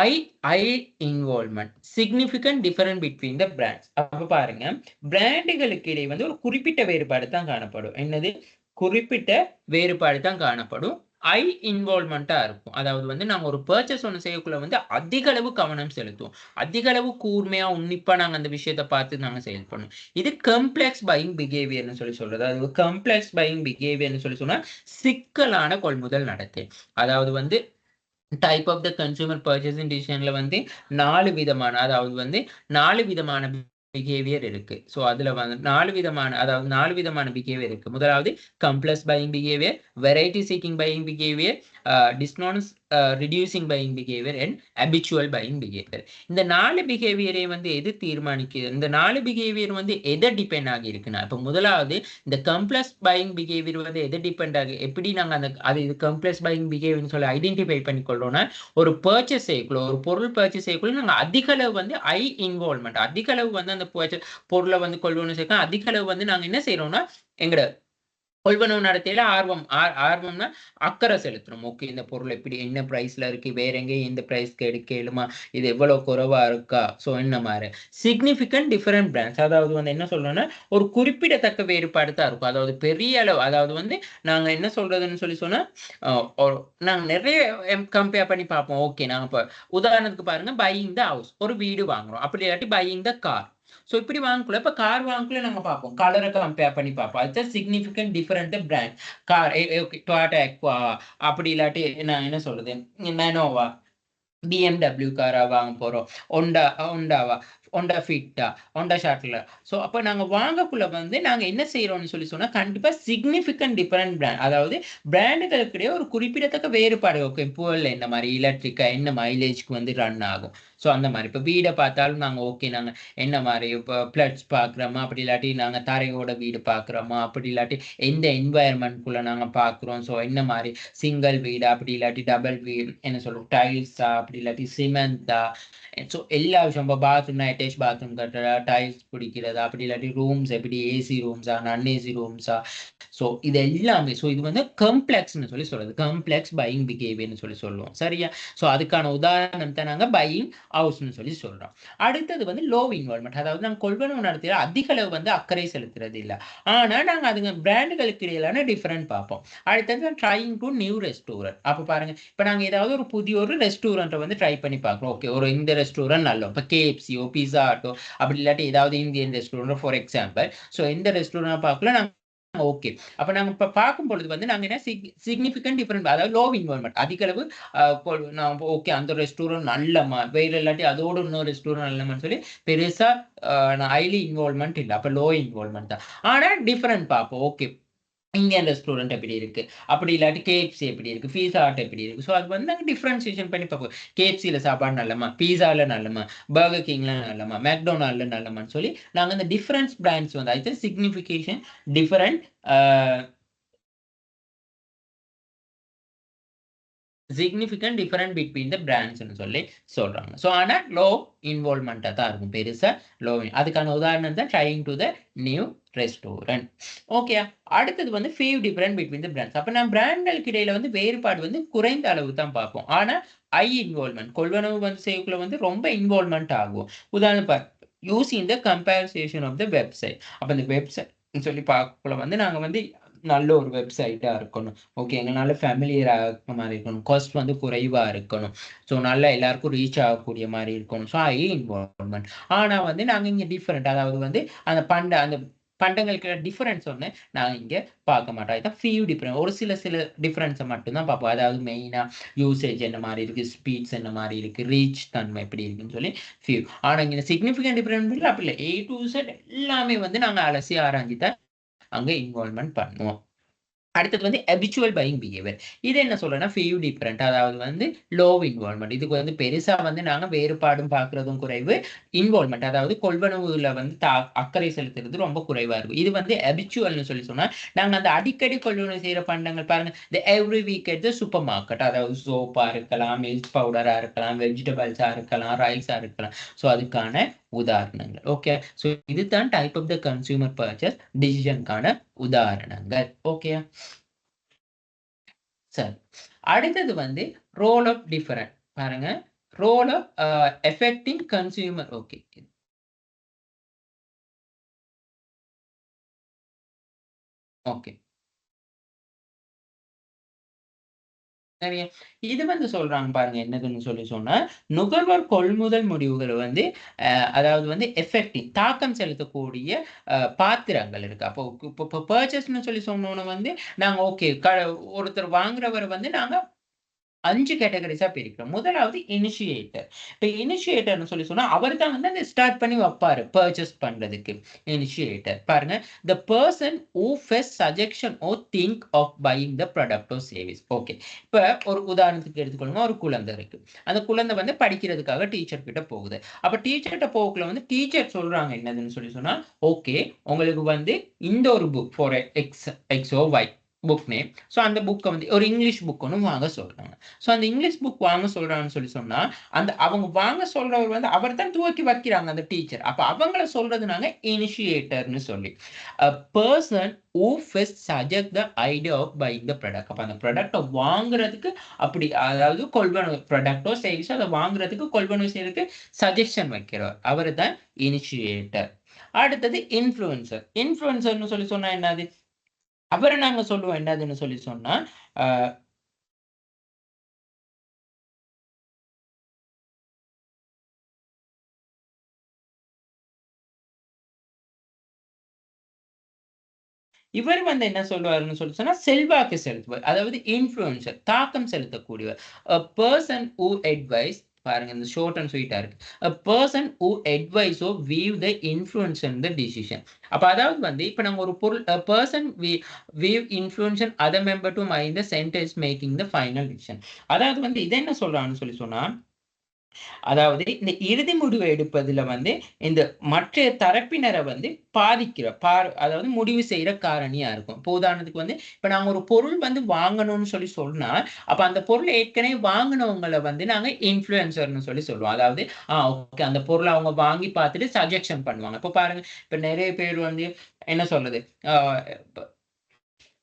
I involvement significant difference between the brands. அப்போ பாருங்க, பிராண்டுகளுக்கு இடையே வந்து ஒரு குறிப்பிட்ட வேறுபாடு தான் காணப்படும். என்னது? குறிப்பிட்ட வேறுபாடு தான் காணப்படும். ஐ இன்வால்வ்மெண்டா இருக்கும். அதாவது வந்து நாங்க ஒரு பர்ச்சேஸ் ஒன்று செய்யக்குள்ள வந்து அதிக அளவு கவனம் செலுத்துவோம், அதிக அளவு கூர்மையா உன்னிப்பா நாங்க அந்த விஷயத்தை பார்த்து நாங்க செயல்படணும். இது கம்ப்ளெக்ஸ் பையிங் பிஹேவியர்னு சொல்லி சொல்றது. அது கம்ப்ளெக்ஸ் பையிங் பிஹேவியர்னு சொல்லி சொன்னா சிக்கலான கொள்முதல் நடத்தை. அதாவது வந்து type of the consumer purchasing டிசிஷன்ல வந்து 4 விதமான, அதாவது வந்து 4 விதமான பிஹேவியர் இருக்கு. ஸோ அதுல வந்து 4 விதமான, அதாவது 4 விதமான பிஹேவியர் இருக்கு. முதலாவது complex buying behaviour, variety seeking buying behaviour, discounts reducing buying behaviour and habitual buying behaviour. இந்த 4 பிஹேவியரை வந்து எது தீர்மானிக்குது, இந்த 4 பிஹேவியர் வந்து எதை டிபெண்ட் ஆகி இருக்குன்னா, இப்போ முதலாவது இந்த கம்ப்ளெக்ஸ் பையிங் பிஹேவியர் வந்து எதை டிபெண்ட் ஆகி, எப்படி நாங்கள் இது கம்ப்ளெக்ஸ் பையிங் பிஹேவியர்னு சொல்லி ஐடென்டிஃபை பண்ணிக்கொள்றோம்னா, ஒரு பர்ச்சேஸ் செய்யக்குள்ள, ஒரு பொருள் பர்ச்சேஸ் செய்யக்குள்ள நாங்கள் அதிக அளவு வந்து ஐ இன்வால்வ்மெண்ட், அதிக அளவு வந்து அந்த பொருளை வந்து கொள்வனவு சேர்க்க அதிக அளவு வந்து நாங்கள் என்ன செய்யறோம்னா, எங்கட கொள்வனவு நடத்தையில ஆர்வம்னா அக்கறை செலுத்துறோம். ஓகே, இந்த பொருள் எப்படி, என்ன பிரைஸ்ல இருக்கு, வேற எங்கேயும் எந்த பிரைஸ்க்கு எடுக்கலுமா, இது எவ்வளவு குறைவா இருக்கா, ஸோ என்ன மாதிரி சிக்னிஃபிகண்ட் டிஃபரெண்ட் பிராண்ட்ஸ். அதாவது வந்து என்ன சொல்றோம்னா, ஒரு குறிப்பிடத்தக்க வேறுபாடு தான் இருக்கும். அதாவது பெரிய அளவு, அதாவது வந்து நாங்க என்ன சொல்றதுன்னு சொல்லி சொன்னா, நாங்க நிறைய கம்பேர் பண்ணி பார்ப்போம். ஓகே, நாங்க இப்போ உதாரணத்துக்கு பாருங்க, பையிங் த ஹவுஸ், ஒரு வீடு வாங்குறோம், அப்படி இல்லாட்டி பையிங் த கார். ஸோ இப்படி வாங்கக்குள்ள, இப்போ கார் வாங்கக்குள்ள நாங்கள் பார்ப்போம், கலரை கம்பேர் பண்ணி பார்ப்போம். அதுதான் significant different brand. Car Toyota aqua, அப்படி இல்லாட்டி நான் என்ன சொல்றது, மெனோவா, BMW காரா வாங்க போறோம், ஹோண்டா ஃபிட்டா, ஹோண்டா ஷார்ட்ல. ஸோ அப்போ நாங்கள் வாங்கக்குள்ள வந்து நாங்கள் என்ன செய்யறோம்னு சொல்லி சொன்னா, கண்டிப்பா சிக்னிஃபிகண்ட் டிஃபரெண்ட் பிராண்ட், அதாவது பிராண்டுகளுக்கு இடையே ஒரு குறிப்பிடத்தக்க வேறுபாடு. ஓகே, புவல்ல என்ன மாதிரி எலக்ட்ரிக்கா, என்ன மைலேஜ்க்கு வந்து ரன் ஆகும். ஸோ அந்த மாதிரி இப்போ வீடை பார்த்தாலும் நாங்கள் ஓகே, நாங்கள் என்ன மாதிரி இப்போ பிளட்ஸ் பார்க்குறோமா, அப்படி இல்லாட்டி நாங்கள் தரையோட வீடு பார்க்குறோமா, அப்படி இல்லாட்டி எந்த என்வாயர்மெண்ட்குள்ளே நாங்கள் பார்க்குறோம், ஸோ என்ன மாதிரி சிங்கிள் வீடு, அப்படி இல்லாட்டி டபுள் வீடு, என்ன சொல்லுவோம், டைல்ஸா, அப்படி இல்லாட்டி சிமெண்டா. ஸோ எல்லா விஷயம், இப்போ பாத்ரூம்னா அட்டாச் பாத்ரூம் கட்டுறதா, டைல்ஸ் பிடிக்கிறதா, அப்படி இல்லாட்டி ரூம்ஸ் எப்படி ஏசி ரூம்ஸா, நான் ஏசி ரூம்ஸா. ஸோ இது எல்லாமே, ஸோ இது வந்து கம்ப்ளெக்ஸ்னு சொல்லி சொல்றது, கம்ப்ளெக்ஸ் பையிங் பிஹேவியர்னு சொல்லி சொல்லுவோம். சரியா? ஸோ அதுக்கான உதாரணத்தை நாங்கள் பையிங் ஹவுஸ்னு சொல்லி சொல்றோம். அடுத்தது வந்து லோ இன்வால்வ்மெண்ட். அதாவது நாங்க கொள்வனவு நடத்தில அதிக அளவு வந்து அக்கறை செலுத்துறது இல்ல. ஆனா நாங்க அதுங்க பிராண்டுகளுக்கு இடையிலான டிஃபரெண்ட் பார்ப்போம். அடுத்தது ட்ரையிங் டூ நியூ ரெஸ்டாரண்ட். அப்ப பாருங்க, இப்ப நாங்க ஏதாவது ஒரு புதிய ஒரு ரெஸ்டாரண்ட்ட வந்து ட்ரை பண்ணி பார்க்கிறோம். ஓகே, ஒரு இந்த ரெஸ்டாரண்ட் நல்ல இப்ப KFCயோ, பிஸ்ஸா ஹட்டோ அப்படி இல்லாட்டி ஏதாவது Indian restaurant for example. So இந்த ரெஸ்டாரண்ட் பார்க்கல நாங்க ஓகே. அப்ப நாங்க இப்ப பார்க்கும் பொழுது வந்து நாங்க என்ன சிக்னிஃபிகன்ட் டிஃபரண்ட் அதாவது லோ இன்வால்வ்மெண்ட் அதிக அளவு நான் ஓகே அந்த ரெஸ்டாரண்ட் நல்லமா வேற இல்லாட்டி அதோட இன்னொரு ரெஸ்டாரண்ட் நல்லமான்னு சொல்லி பெருசா நான் ஹைலி இன்வால்வ்மெண்ட் இல்ல. அப்ப லோ இன்வால்வ்மெண்ட் தான். ஆனா டிஃபரெண்ட் பார்ப்போம். ஓகே, இந்தியன் ரெஸ்டாரண்ட் எப்படி இருக்கு? அப்படி இல்லாட்டி KFC எப்படி இருக்கு? பீஸா ஹட் எப்படி இருக்கு? ஸோ அது வந்து நாங்க டிஃபரன்சியேஷன் பண்ணி பார்ப்போம். KFCல சாப்பாடு நல்லமா? பீஸால நல்லமா? பர்கர் கிங்ல நல்லமா? மெக்டொனால்ட்ல நல்லமான்னு சொல்லி நாங்க அந்த டிஃபரன்ஸ் பிராண்ட்ஸ் வந்து அது signification different significant different between the பிராண்ட்ஸ்னு சொல்லி சொல்றாங்க. ஸோ ஆனா லோ இன்வால்வ்மெண்ட்டா தான் இருக்கும். பெருசா லோ அதுக்கான உதாரணம் தான் trying to the new restaurant. Okay. அடுத்தது வந்து ஃபீவ் டிஃபரெண்ட் பிட்வீன் த பிராண்ட்ஸ். அப்ப நான் பிராண்ட்களுக்கு இடையில வந்து வேறுபாடு வந்து குறைந்த அளவு தான் பார்ப்போம். ஆனா ஹை இன்வால்வ்மெண்ட் கொள்வனவு வந்து செய்யக்குள்ள வந்து ரொம்ப இன்வால்வ்மெண்ட் ஆகும். உதாரணம் using the comparison of the website. அப்ப இந்த வெப்சைட் சொல்லி பார்க்கக்குள்ள வந்து நாங்க வந்து நல்ல ஒரு வெப்சைட்டா இருக்கணும். ஓகே, எங்கனால ஃபேமிலியர் ஆகுற மாரி இருக்கணும். காஸ்ட் வந்து குறைவா இருக்கணும். ஸோ நல்லா எல்லாருக்கும் ரீச் ஆகக்கூடிய மாரி இருக்கணும். So high involvement. ஆனா வந்து நாங்க இங்க டிஃபரெண்ட் அதாவது வந்து அந்த பண்டங்களுக்கு டிஃபரன்ஸ் ஒண்ணு நாங்க இங்க பார்க்க மாட்டோம். இதான் ஃபியூ டிஃபரெண்ட் ஒரு சில டிஃபரன்ஸ மட்டும் தான் பார்ப்போம். அதாவது மெயினா யூசேஜ் என்ன மாரி இருக்கு, ஸ்பீட்ஸ் என்ன மாரி இருக்கு, ரீச் தன்மை எப்படி இருக்குன்னு சொல்லி ஃபியூ. ஆனா இங்க சிக்னிஃபிகன்ட் டிஃபரெண்ட் அப்படி இல்ல. A to Z எல்லாமே வந்து நாங்க அலசி ஆராய்ஞ்சு தான் அங்க இன்வால்வ்மெண்ட் பண்ணுவோம். அடுத்தது வந்து ஹேபிச்சுவல் பையிங் பிஹேவியர். இது என்ன சொல்றேன்னா ஃபீவ் டிஃபரெண்ட் அதாவது வந்து லோ இன்வால்வ்மெண்ட். இதுக்கு வந்து பெருசா வந்து நாங்க வேறுபாடும் பார்க்கிறதும் குறைவு. இன்வால்வ்மெண்ட் அதாவது கொள்வனவுல வந்து அக்கறை செலுத்துறது ரொம்ப குறைவா இருக்கும். இது வந்து ஹேபிச்சுவல்னு சொல்லி சொன்னா நாங்க அந்த அடிக்கடி கொள்வனவு செய்யற பண்டங்கள் பாருங்க. இந்த every week at the super market அதாவது சோப்பா இருக்கலாம், மில்க் பவுடரா இருக்கலாம், வெஜிடபிள்ஸா இருக்கலாம், ரைஸா இருக்கலாம். ஸோ அதுக்கான உதாரணங்கள். ஓகே. ஸோ இதுதான் type of the consumer purchase டிசிஷனுக்கான உதாரணங்கள். ஓகே. சரி. அடுத்தது வந்து ரோல் ஆஃப் டிஃபரெண்ட். பாருங்க. Role of effecting consumer. Okay. Okay. சரியா? இது வந்து சொல்றாங்க பாருங்க என்னதுன்னு சொல்லி சொன்னா, நுகர்வோர் கொள்முதல் முடிவுகள் வந்து அதாவது வந்து எஃபெக்டிவ் தாக்கம் செலுத்தக்கூடிய பாத்திரங்கள் இருக்கு. அப்போ இப்போ பர்ச்சேஸ்ன்னு சொல்லி சொன்னோன வந்து நாங்க ஓகே ஒருத்தர் வாங்குறவர வந்து நாங்க 5 கேட்டகரிஸா பிரிக்கிறோம். முதலாவது இனிஷியேட்டர். இப்ப இனிஷியேட்டர்ன்னு சொல்லி சொன்னா, அவர் தான் வந்து அத ஸ்டார்ட் பண்ணி வப்பாரு. பர்ச்சேஸ் பண்றதுக்கு. இனிஷியேட்டர். பாருங்க. The person who first suggestion or think of buying the product or service. Okay. இப்ப ஒரு உதாரணத்துக்கு எடுத்துக்கொள்ளுங்க. ஒரு குழந்தை இருக்கு. அந்த குழந்தை வந்து படிக்கிறதுக்காக டீச்சர் கிட்ட போகுது. அப்ப டீச்சர்ட்ட போகக்குள்ள வந்து டீச்சர் சொல்றாங்க என்னதுன்னு சொல்லி சொன்னா, ஓகே உங்களுக்கு வந்து இந்த ஒரு book for X O Y book name. So அந்த புக்க வந்து ஒரு இங்கிலீஷ் புக் ஒண்ணு வாங்க சொல்றாங்க. ஸோ அந்த இங்கிலீஷ் புக் வாங்க சொல்றாங்கன்னு சொல்லி சொன்னா, அந்த அவங்க வாங்க சொல்றவர் வந்து அவர் தான் துவக்கி வைக்கிறாங்க அந்த டீச்சர். அப்ப அவங்கள சொல்றது நாங்க இனிஷியேட்டர்ன்னு சொல்லி. a person who first suggest the idea of buying the product. அப்ப அந்த ப்ராடக்ட்ட வாங்குறதுக்கு அப்படி அதாவது கொள்வனவு ப்ராடக்ட்டோ சர்வீஸோ அத வாங்குறதுக்கு கொள்வனவு செய்யறதுக்கு சஜஷன் வைக்கிறவர். அவரு தான் இனிஷியேட்டர். அடுத்தது இன்ஃப்ளூயன்சர். இன்ஃப்ளூயன்சர்ன்னு சொல்லி சொன்னா என்னது? அவர நாங்க சொல்லுவோம் என்னதுன்னு சொல்லி சொன்னா, அ இவர் வந்து என்ன சொல்லுவாருன்னு சொல்லி சொன்னா, செல்வாக்கு செலுத்துவார். அதாவது இன்ஃப்ளூயன்சர் தாக்கம் செலுத்தக்கூடியவர். a person who advise பாருங்க இந்த ஷார்ட் அண்ட் ஸ்வீட்டா இருக்கு. a person who advise or view the influence in the decision. அப்ப அதாவது வந்து இப்ப நம்ம ஒரு பொருள் a person view influence other member to mind the sentence making the final decision. அதாவது வந்து இத என்ன சொல்றாங்கன்னு சொல்லி சொன்னா அதாவது இந்த இறுதி முடிவு எடுப்பதுல வந்து இந்த மற்ற தரப்பினர வந்து பாதிக்கிற அதாவது முடிவு செய்யற காரணியா இருக்கும். இப்போ உதாரணத்துக்கு வந்து இப்ப நாங்க ஒரு பொருள் வந்து வாங்கணும்னு சொல்லி சொன்னா, அப்ப அந்த பொருள் ஏற்கனவே வாங்குனவங்கள வந்து நாங்க இன்ஃப்ளூயன்சர்ன்னு சொல்லி சொல்லுவோம். அதாவது ஓகே அந்த பொருள அவங்க வாங்கி பார்த்துட்டு சஜெக்ஷன் பண்ணுவாங்க. இப்ப பாருங்க, இப்ப நெறைய பேர் வந்து என்ன சொல்றது? ஆ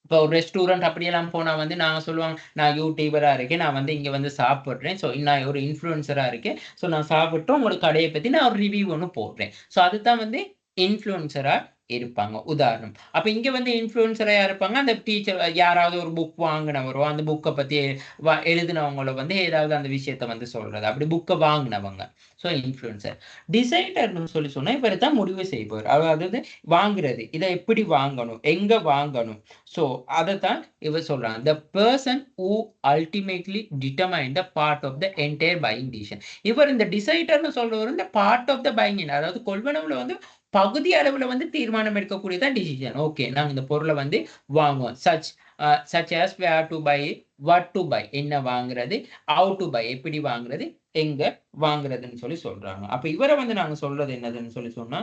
இப்போ ஒரு ரெஸ்டாரண்ட் அப்படியெல்லாம் போனா வந்து நாங்க சொல்லுவாங்க, நான் யூடியூபரா இருக்கேன். நான் வந்து இங்க வந்து சாப்பிடுறேன். ஸோ நான் ஒரு இன்ஃப்ளூயன்சரா இருக்கேன். ஸோ நான் சாப்பிட்டு உங்களோட கடைய பத்தி நான் ஒரு ரிவ்யூ ஒண்ணு போடுறேன். ஸோ அதுதான் வந்து இன்ஃப்ளூயன்சரா இருப்பாங்க. உதாரணம். அப்ப இங்க வந்து இன்ஃப்ளூயன்சரா யார் இருப்பாங்க? அந்த டீச்சர் யாராவது ஒரு புக் வாங்குனவரோ, அந்த புக்க பத்தி எழுதினவங்களோ வந்து ஏதாவது அந்த விஷயத்த வந்து சொல்றது. அப்படி புக்க வாங்குனவங்க. So influencer. டிசைடர்ன்னு சொல்லி சொன்னா, இவரு தான் முடிவு செய்பவர். அதாவது வாங்குறது. இத எப்படி வாங்கணும்? எங்க வாங்கணும்? ஸோ அதத்தான் இவர் சொல்றாங்க. The person who ultimately determine the part of the entire buying decision. இவர் இந்த டிசைடர்ன்னு சொல்றவர் இந்த பார்ட் ஆஃப் த பையிங் அதாவது கொள்வனவுல வந்து பகுதி அளவுல வந்து தீர்மானம் எடுக்கக்கூடியதான் டிசிஷன். ஓகே. நாங்க இந்த பொருள வந்து வாங்குவோம். such as where to buy, what to buy என்ன வாங்குறது, how to buy எப்படி வாங்குறது, எங்க வாங்குறதுன்னு சொல்லி சொல்றாங்க. அப்ப இவர வந்து நாங்க சொல்றது என்னதுன்னு சொல்லி சொன்னா,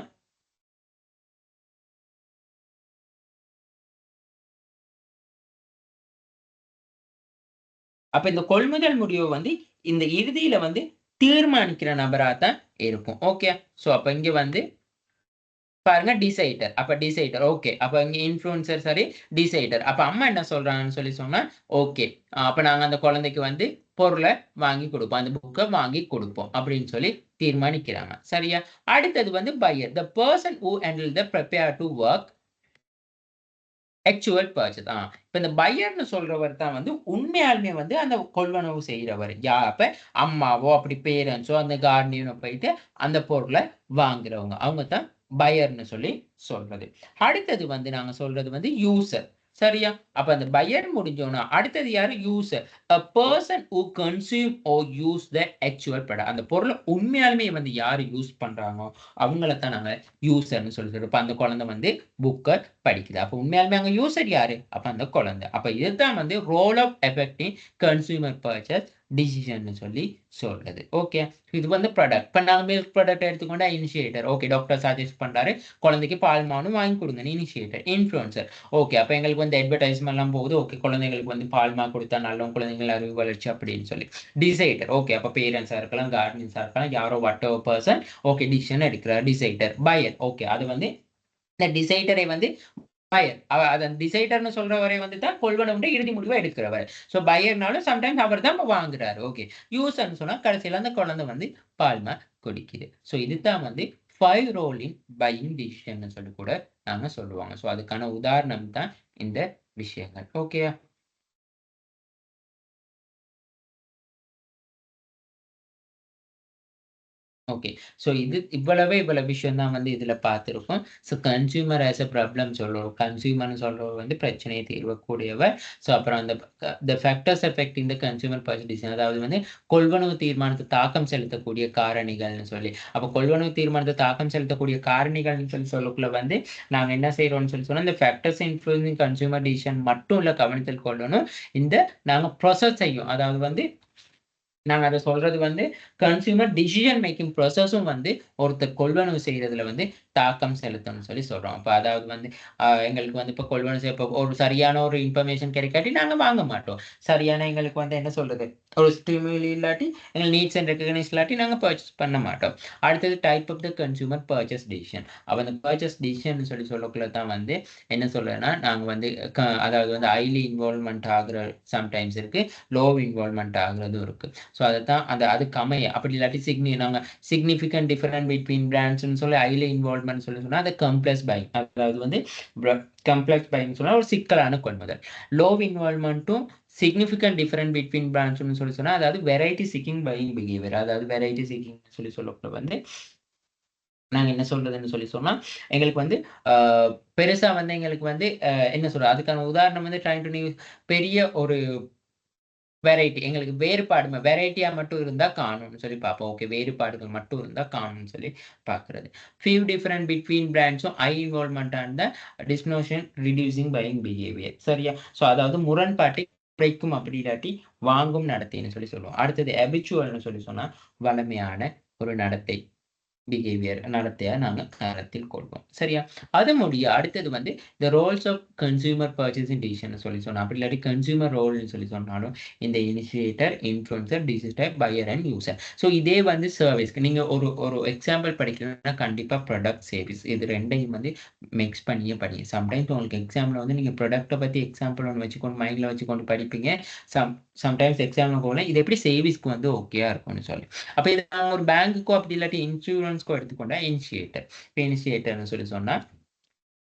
அப்ப இந்த கொள்முதல் முடிவு வந்து இந்த இறுதியில வந்து தீர்மானிக்கிற நபரா தான் இருக்கும். ஓகே. சோ அப்ப இங்க வந்து பாருங்க டிசைடர். அப்ப டிசைடர். ஓகே. அப்ப இங்க இன்ஃப்ளூயன்சர் சரி, டிசைடர். அப்ப அம்மா என்ன சொல்றாங்கன்னு சொல்லி சொன்னா, ஓகே. அப்ப நாங்க அந்த குழந்தைக்கு வந்து பொருள வாங்கி குடுப்போம். அந்த புக்க வாங்கி குடுப்போம். அப்படின்னு சொல்லி தீர்மானிக்கிறாங்க. சரியா? அடுத்தது வந்து buyer. The person who handle the prepare to work actual purchase. இப்ப இந்த பையர்ன்னு சொல்றவர் தான் வந்து உண்மையாலுமே வந்து அந்த கொள்வனவு செய்றவரு. அப்ப அம்மாவோ, அப்படி பேரண்ட்ஸோ அந்த கார்டியனோ போயிட்டு அந்த பொருள வாங்குறவங்க. அவங்க தான் பையர்ன்னு சொல்லி சொல்றது. அடுத்தது வந்து நாங்க சொல்றது வந்து யூசர். சரியா? அப்ப அந்த பையர் முடிஞ்சோன அடுத்தது யாரு? User. A person who consume or use the actual product. அந்த பொருள உண்மையாலுமே வந்து யாரு யூஸ் பண்றாங்களோ, அவங்கள தான் நாங்க யூசர்ன்னு சொல்லி சொல்றோம். இப்ப அந்த குழந்தை வந்து புக்க படிக்குது. அப்ப உண்மையாலுமே அங்க யூசர் யாரு? அப்ப அந்த குழந்தை. அப்ப இதுதான் வந்து role of effecting consumer purchase டிசிஷன்னு சொல்லி சொல்றது. ஓகே. இது வந்து ப்ராடக்ட். இப்ப நாங்க மில்க் ப்ராடக்ட் எடுத்துக்கொண்டா இனிஷியேட்டர். ஓகே. டாக்டர் சஜெஸ்ட் பண்றாரு. குழந்தைக்கு பால் மானும் வாங்கி கொடுங்கன்னு இனிஷியேட்டர். இன்ஃப்ளூயன்சர். ஓகே. அப்ப எங்களுக்கு வந்து அட்வர்டைஸ்மென்ட் எல்லாம் போகுது. ஓகே. குழந்தைகளுக்கு வந்து பால் மா கொடுத்தா நல்ல குழந்தைகள் அறிவு வளர்ச்சி அப்படின்னு சொல்லி. டிசைடர். ஓகே. அப்ப பேரண்ட்ஸா இருக்கலாம், கார்டியன்ஸா இருக்கலாம், யாரோ what ever person. Okay. Decision எடுக்கிறார். டிசைடர். பையர். ஓகே. அது வந்து இந்த டிசைடரை வந்து பையர். அதன் டிசைடர்ன்னு சொல்றவரை வந்து தான் கொள்வனவுன்ற இறுதி முடிவா எடுக்கிறவர். சோ பையர்னாலும் சம்டைம்ஸ் அவர் தான் வாங்குறாரு. ஓகே. யூசர்ன்னு சொன்னா கடைசியில அந்த குழந்தை வந்து பால்மா குடிக்குது. சோ இதுதான் வந்து 5 ரோல் இன் பையிங் டிசிஷன்னு சொல்லி கூட நாங்க சொல்லுவாங்க. சோ அதுக்கான உதாரணம் தான் இந்த விஷயங்கள். ஓகேயா? ஓகே. ஸோ இது இவ்வளவு விஷயம் தான் வந்து இதுல பார்த்திருக்கோம். So consumer as a problem சொல்றோம். கன்சியூமர்ன்னு சொல்றவர் வந்து பிரச்சனையை தீர்க்கக்கூடியவர். ஸோ அப்புறம் அந்த the factors affecting the consumer purchase decision அதாவது வந்து கொள்வனவு தீர்மானத்தை தாக்கம் செலுத்தக்கூடிய காரணிகள்னு சொல்லி. அப்ப கொள்வனவு தீர்மானத்தை தாக்கம் செலுத்தக்கூடிய காரணிகள்னு சொல்லி சொல்லக்குள்ள வந்து நாங்க என்ன செய்றோம்னு சொல்லி சொன்னா, இந்த ஃபேக்டர்ஸ் இன்ஃப்ளூயன்சிங் கன்சியூமர் டிசிஷன் மட்டும் இல்ல கவனத்தில் கொள்ளணும். இந்த நாங்க ப்ராசஸ் செய்யும். அதாவது வந்து நாங்க அத சொல்றது வந்து கன்சியூமர் டிசிஷன் மேக்கிங் ப்ராசஸும் வந்து ஒருத்தர் கொள்வனவு செய்றதுல வந்து தாக்கம் செலுத்தும்னு சொல்லி சொல்றோம். அப்ப அதாவது வந்து எங்களுக்கு வந்து இப்ப கொள்வனவு செய்ய இப்ப ஒரு சரியான ஒரு இன்ஃபர்மேஷன் கிடைக்காட்டி நாங்க வாங்க மாட்டோம். சரியான எங்களுக்கு வந்து என்ன சொல்றது? ஒரு ஸ்டிமுலி இல்லாட்டி எங்க நீட்ஸ் அண்ட் ரெகக்னைஸ் இல்லாட்டி நாங்க பர்ச்சேஸ் பண்ண மாட்டோம். அடுத்தது type of the consumer purchase decision. அப்ப அந்த பர்ச்சேஸ் டிசிஷன் சொல்லி சொல்லக்குள்ள தான் வந்து என்ன சொல்றேன்னா, நாங்க வந்து அதாவது வந்து ஹைலி இன்வால்வ்மென்ட் ஆகுற சம்டைம்ஸ் இருக்கு. லோ இன்வால்வ்மென்ட் ஆகுறதும் இருக்கு. ஸோ அதத்தான் அதுக்கு அமைய அப்படி இல்லாட்டி நாங்க சிக்னிஃபிகன்ட் டிஃபரன்ட் பிட்வீன் பிராண்ட்ஸ்ன்னு சொல்லி ஹைலி இன்வால்வ்மென்ட் சொல்லி சொன்னா, அது காம்ப்ளெக்ஸ் பையிங். அதாவது வந்து காம்ப்ளெக்ஸ் பையிங்ன்னு சொன்னா ஒரு சிக்கலான கொள்முதல். லோ இன்வால்வ்மென்ட்டும் சிக்னிஃபிகன்ட் டிஃபரன்ட் பிட்வீன் பிராண்ட்ஸ்ன்னு சொல்லி சொன்னா, அதாவது வெரைட்டி சீக்கிங் பையிங் பிஹேவியர். அதாவது வெரைட்டி சீக்கிங் சொல்லி சொல்லக்குள்ள வந்து நாங்க என்ன சொல்றதுன்னு சொல்லி சொன்னா, எங்களுக்கு வந்து அ பெருசா வந்து எங்களுக்கு வந்து என்ன சொல்றது? அதுக்கான உதாரணம் வந்து ட்ரைங் டூ நியூ பெரிய ஒரு வெரைட்டி. எங்களுக்கு வெரைட்டியா மட்டும் இருந்தா காணும்னு சொல்லி பார்ப்போம். ஓகே. வேறுபாடுகள் மட்டும் இருந்தா காணும்னு சொல்லி பார்க்கிறது. ஃபியூ டிஃபரண்ட் பிட்வீன் பிராண்ட்ஸும் high involvement and the dissonance reducing buying behaviour. சரியா? ஸோ அதாவது முரண்பாட்டை குறைக்கும் அப்படி இல்லாட்டி வாங்கும் நடத்தைன்னு சொல்லி சொல்லுவோம். அடுத்தது ஹேபிச்சுவல்ன்னு சொல்லி சொன்னா, வழமையான ஒரு நடத்தை. பிஹேவியர் நடத்தையா நாங்க கருத்தில் கொள்வோம். சரியா? அது முடிய அடுத்தது வந்து the roles of consumer purchasing decision சொல்லி சொன்னா. அப்படி இல்லாட்டி கன்சியூமர் ரோல்ன்னு சொல்லி சொன்னாலும், இந்த initiator, influencer, decider, buyer and user. So இதே வந்து சர்வீஸ்க்கு நீங்க ஒரு ஒரு எக்ஸாம்பிள் படிக்கணும்னா கண்டிப்பா ப்ராடக்ட், சர்வீஸ் இது 2யும் வந்து மிக்ஸ் பண்ணியே படிங்க. சம்டைம்ஸ் உங்களுக்கு எக்ஸாம்ல வந்து நீங்க ப்ராடக்ட்ட பத்தி எக்ஸாம்பிள் ஒண்ணு வச்சுக்கொண்டு மைண்ட்ல வச்சுக்கொண்டு படிப்பீங்க. சம்டைம்ஸ் எக்ஸாம்ல போனா இது எப்படி சேவிங்ஸ்க்கு வந்து ஓகேயா இருக்கும்னு சொல்லி. அப்ப இத நாங்க ஒரு பேங்க்குக்கோ அப்படி இல்லாட்டி இன்சூரன்ஸ்க்கோ எடுத்துக்கொண்டா இனிஷியேட்டர். இப்ப இனிஷியேட்டர்ன்னு சொல்லி சொன்னா,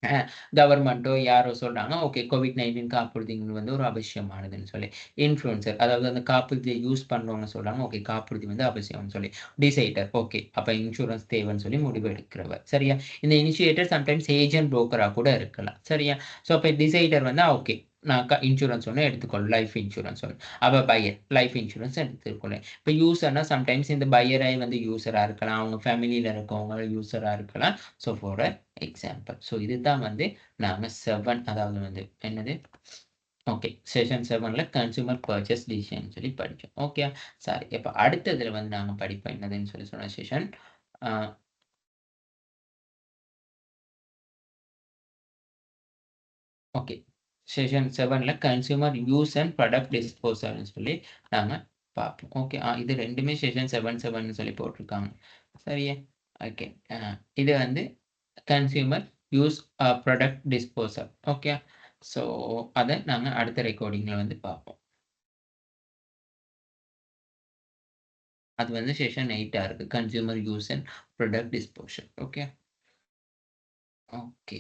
அ கவர்மெண்ட்டோ யாரோ சொல்றாங்க, ஓகே கோவிட்-19 காப்புறுதிகள் வந்து ஒரு அவசியமானதுன்னு சொல்லி. இன்ஃப்ளூயன்சர் அதாவது அந்த காப்புறுதிய யூஸ் பண்றவங்க சொல்றாங்க, ஓகே காப்புறுதி வந்து அவசியம்னு சொல்லி. டிசைடர் ஓகே அப்ப இன்சூரன்ஸ் தேவைன்னு சொல்லி முடிவு எடுக்கிறவர். சரியா? இந்த இனிஷியேட்டர் சம்டைம்ஸ் ஏஜென்ட், புரோக்கரா கூட இருக்கலாம். சரியா? ஸோ அப்ப டிசைடர் வந்து ஓகே நான் இன்சூரன்ஸ் ஒண்ணு எடுத்துக்கொள் லைஃப் இன்சூரன்ஸ் ஒண்ணு. அப்ப பையர் லைஃப் இன்சூரன்ஸ் எடுத்துக்கொள்றேன். இப்ப யூசர்னா சம்டைம்ஸ் இந்த பையரே வந்து யூசரா இருக்கலாம். அவங்க ஃபேமிலில இருக்கவங்க யூசரா இருக்கலாம். So for example. ஸோ இதுதான் வந்து நாங்க 7 அதாவது வந்து என்னது? ஓகே. செஷன் 7ல கன்சியூமர் பர்ச்சேஸ் டிசிஷன் சொல்லி படிச்சோம். ஓகே. சரி. இப்ப அடுத்ததுல வந்து நாங்க படிப்போம் என்னதுன்னு சொல்லி சொன்ன செஷன். Uh okay. செஷன் 7ல கன்சியூமர் யூஸ் அண்ட் ப்ராடக்ட் டிஸ்போசல்ன்னு சொல்லி நாங்க பார்ப்போம். ஓகே. இது 2மே செஷன் 7 சொல்லி போட்டுருக்காங்க. சரியா? ஓகே. அ இது வந்து consumer use product disposal. Okay. So அத நாங்க அடுத்த ரெக்கார்டிங்ல வந்து பார்ப்போம். அது வந்து செஷன் 8 இருக்கு. Consumer use and product disposal. Okay. Okay.